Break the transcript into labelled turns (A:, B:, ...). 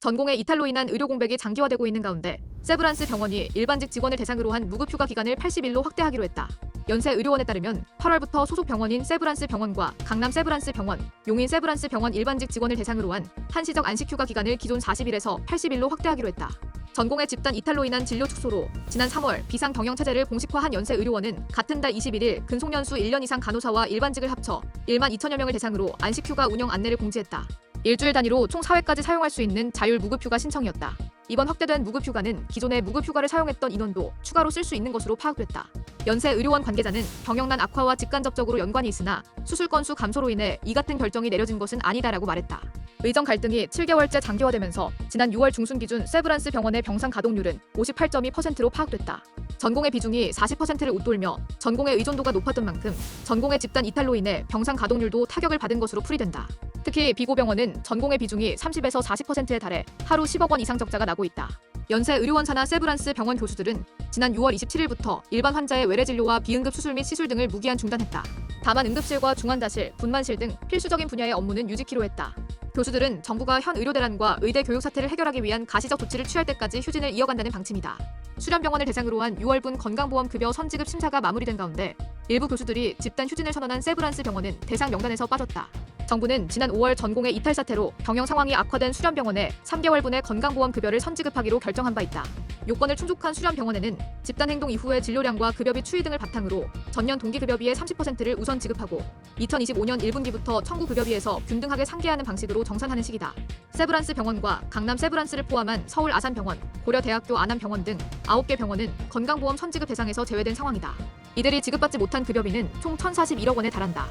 A: 전공의 이탈로 인한 의료 공백이 장기화되고 있는 가운데 세브란스 병원이 일반직 직원을 대상으로 한 무급휴가 기간을 80일로 확대하기로 했다. 연세의료원에 따르면 8월부터 소속 병원인 세브란스 병원과 강남 세브란스 병원, 용인 세브란스 병원 일반직 직원을 대상으로 한 한시적 안식휴가 기간을 기존 40일에서 80일로 확대하기로 했다. 전공의 집단 이탈로 인한 진료 축소로 지난 3월 비상경영체제를 공식화한 연세의료원은 같은 달 21일 근속연수 1년 이상 간호사와 일반직을 합쳐 1만 2천여 명을 대상으로 안식휴가 운영 안내를 공지했다. 일주일 단위로 총 4회까지 사용할 수 있는 자율 무급휴가 신청이었다. 이번 확대된 무급휴가는 기존의 무급휴가를 사용했던 인원도 추가로 쓸 수 있는 것으로 파악됐다. 연세의료원 관계자는 경영난 악화와 직간접적으로 연관이 있으나 수술 건수 감소로 인해 이 같은 결정이 내려진 것은 아니다라고 말했다. 의정 갈등이 7개월째 장기화되면서 지난 6월 중순 기준 세브란스 병원의 병상 가동률은 58.2%로 파악됐다. 전공의 비중이 40%를 웃돌며 전공의 의존도가 높았던 만큼 전공의 집단 이탈로 인해 병상 가동률도 타격을 받은 것으로 풀이된다. 특히 비고병원은 전공의 비중이 30에서 40%에 달해 하루 10억 원 이상 적자가 나고 있다. 연세의료원 산하 세브란스 병원 교수들은 지난 6월 27일부터 일반 환자의 외래 진료와 비응급 수술 및 시술 등을 무기한 중단했다. 다만 응급실과 중환자실, 분만실 등 필수적인 분야의 업무는 유지키로 했다. 교수들은 정부가 현 의료대란과 의대 교육 사태를 해결하기 위한 가시적 조치를 취할 때까지 휴진을 이어간다는 방침이다. 수련병원을 대상으로 한 6월분 건강보험급여 선지급 심사가 마무리된 가운데 일부 교수들이 집단 휴진을 선언한 세브란스 병원은 대상 명단에서 빠졌다. 정부는 지난 5월 전공의 이탈 사태로 경영 상황이 악화된 수련병원에 3개월분의 건강보험급여를 선지급하기로 결정한 바 있다. 요건을 충족한 수련병원에는 집단행동 이후의 진료량과 급여비 추이 등을 바탕으로 전년 동기급여비의 30%를 우선 지급하고 2025년 1분기부터 청구급여비에서 균등하게 상계하는 방식으로 정산하는 식이다. 세브란스 병원과 강남 세브란스를 포함한 서울 아산병원, 고려대학교 안암병원 등 9개 병원은 건강보험 선지급 대상에서 제외된 상황이다. 이들이 지급받지 못한 급여비는 총 1,041억 원에 달한다.